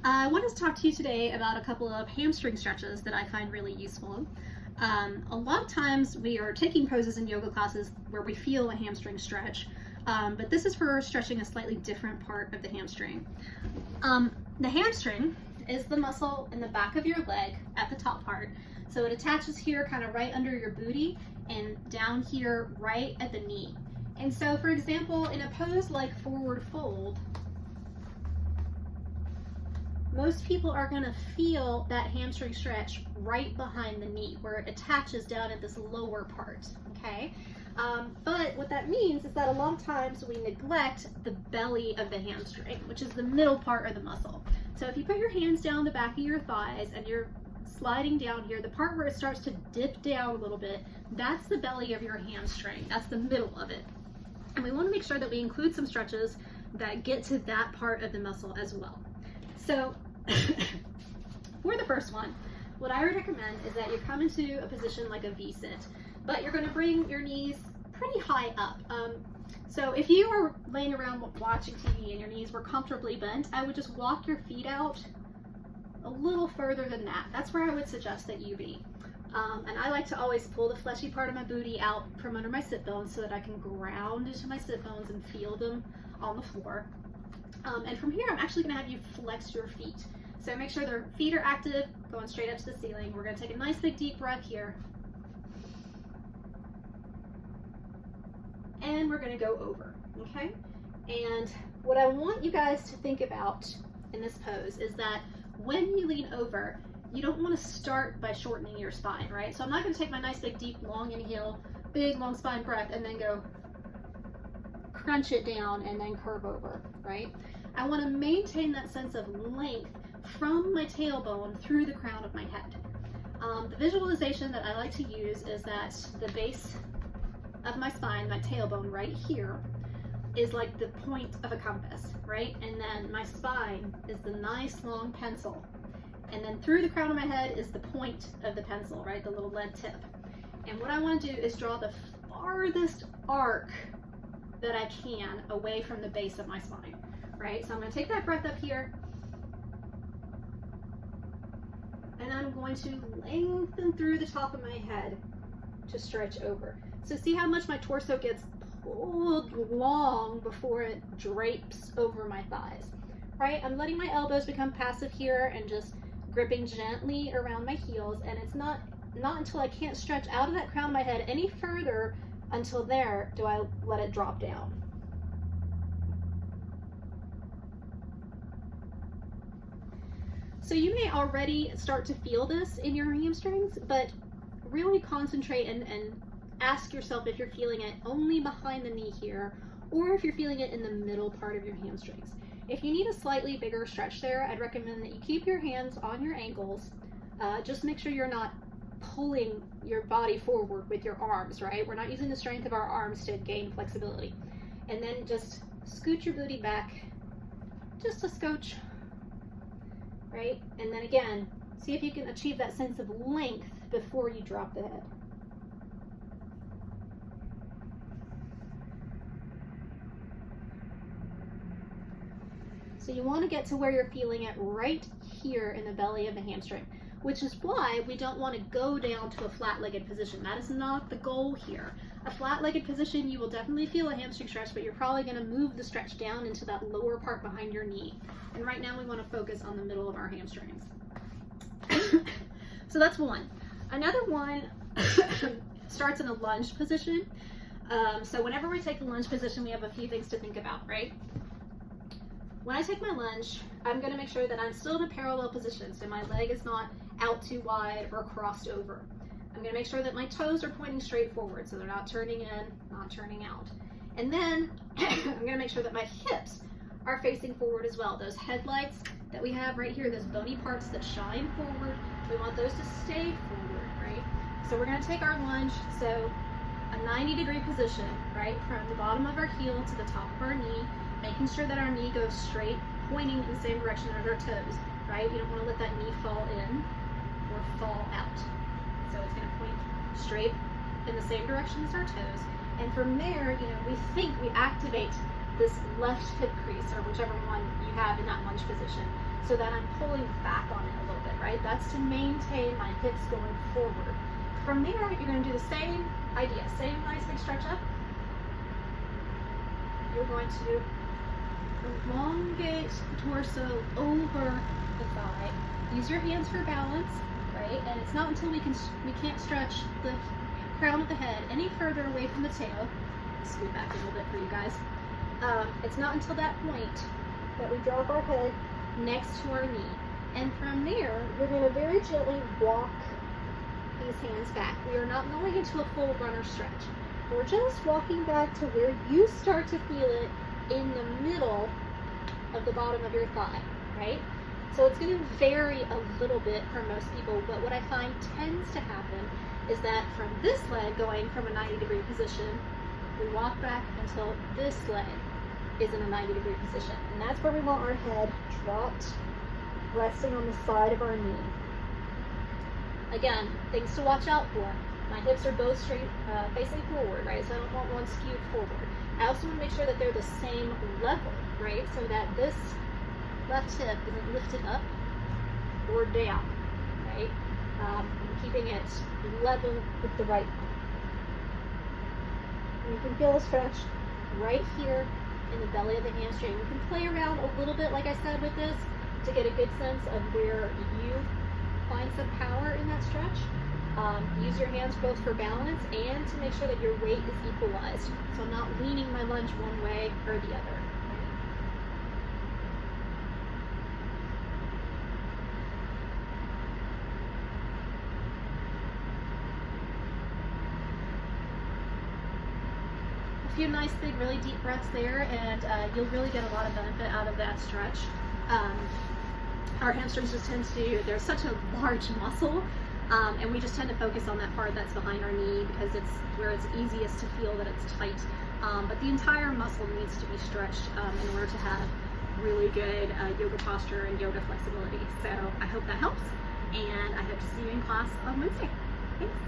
I wanted to talk to you today about a couple of hamstring stretches that I find really useful. A lot of times we are taking poses in yoga classes where we feel a hamstring stretch, but this is for stretching a slightly different part of the hamstring. The hamstring is the muscle in the back of your leg at the top part. So it attaches here kind of right under your booty and down here right at the knee. And so for example, in a pose like forward fold, most people are going to feel that hamstring stretch right behind the knee where it attaches down at this lower part, okay? But what that means is that a lot of times we neglect the belly of the hamstring, which is the middle part of the muscle. So if you put your hands down the back of your thighs and you're sliding down here, the part where it starts to dip down a little bit, that's the belly of your hamstring. That's the middle of it. And we want to make sure that we include some stretches that get to that part of the muscle as well. So for the first one, what I would recommend is that you come into a position like a V-sit, but you're going to bring your knees pretty high up. So if you are laying around watching TV and your knees were comfortably bent, I would just walk your feet out a little further than that. That's where I would suggest that you be. And I like to always pull the fleshy part of my booty out from under my sit bones so that I can ground into my sit bones and feel them on the floor. And from here, I'm actually going to have you flex your feet. So make sure their feet are active, going straight up to the ceiling. We're going to take a nice big deep breath here. And we're going to go over, okay? And what I want you guys to think about in this pose is that when you lean over, you don't want to start by shortening your spine, right? So I'm not going to take my nice big deep long inhale, big long spine breath, and then go crunch it down and then curve over, right? I want to maintain that sense of length from my tailbone through the crown of my head. The visualization that I like to use is that the base of my spine, my tailbone right here, is like the point of a compass, right? And then my spine is the nice long pencil. And then through the crown of my head is the point of the pencil, right? The little lead tip. And what I want to do is draw the farthest arc that I can away from the base of my spine, right? So I'm going to take that breath up here, and I'm going to lengthen through the top of my head to stretch over. So see how much my torso gets pulled long before it drapes over my thighs, right? I'm letting my elbows become passive here and just gripping gently around my heels, and it's not until I can't stretch out of that crown of my head any further until there do I let it drop down. So you may already start to feel this in your hamstrings, but really concentrate and ask yourself if you're feeling it only behind the knee here, or if you're feeling it in the middle part of your hamstrings. If you need a slightly bigger stretch there, I'd recommend that you keep your hands on your ankles. Just make sure you're not pulling your body forward with your arms, right? We're not using the strength of our arms to gain flexibility. And then just scoot your booty back, just a scotch, right? And then again, see if you can achieve that sense of length before you drop the head. So you want to get to where you're feeling it right here in the belly of the hamstring, which is why we don't want to go down to a flat-legged position. That is not the goal here. A flat-legged position, you will definitely feel a hamstring stretch, but you're probably going to move the stretch down into that lower part behind your knee. And right now we want to focus on the middle of our hamstrings. So that's one. Another one starts in a lunge position. So whenever we take a lunge position, we have a few things to think about, right? When I take my lunge, I'm going to make sure that I'm still in a parallel position, so my leg is not out too wide or crossed over. I'm going to make sure that my toes are pointing straight forward, so they're not turning in, not turning out. And then I'm going to make sure that my hips are facing forward as well. Those headlights that we have right here, those bony parts that shine forward, we want those to stay forward, right? So we're going to take our lunge, so a 90-degree position, right, from the bottom of our heel to the top of our knee, making sure that our knee goes straight, pointing in the same direction as our toes, right? We don't want to let that knee fall in or fall out. So it's going to point straight in the same direction as our toes. And from there, we activate this left hip crease, or whichever one you have in that lunge position, so that I'm pulling back on it a little bit, right? That's to maintain my hips going forward. From there, you're going to do the same idea, same nice big stretch up. You're going to elongate the torso over the thigh. Use your hands for balance, right? And it's not until we can't stretch the crown of the head any further away from the tail. Scoot back a little bit for you guys. It's not until that point that we drop our head next to our knee. And from there, we're going to very gently walk these hands back. We are not going into a full runner stretch. We're just walking back to where you start to feel it in the middle of the bottom of your thigh, right? So it's going to vary a little bit for most people, but what I find tends to happen is that from this leg going from a 90-degree position, we walk back until this leg is in a 90-degree position. And that's where we want our head dropped, resting on the side of our knee. Again, things to watch out for. My hips are both straight, facing forward, right? So I don't want one skewed forward. I also want to make sure that they're the same level, right? So that this left hip isn't lifted up or down, right? Keeping it level with the right one. And you can feel a stretch right here in the belly of the hamstring. You can play around a little bit, like I said, with this to get a good sense of where you find some power in that stretch. Use your hands both for balance and to make sure that your weight is equalized. So I'm not leaning my lunge one way or the other. A few nice, big, really deep breaths there, and you'll really get a lot of benefit out of that stretch. Our hamstrings just tend to, they're such a large muscle, and we just tend to focus on that part that's behind our knee because it's where it's easiest to feel that it's tight. But the entire muscle needs to be stretched in order to have really good yoga posture and yoga flexibility. So I hope that helps, and I hope to see you in class on Wednesday. Thanks.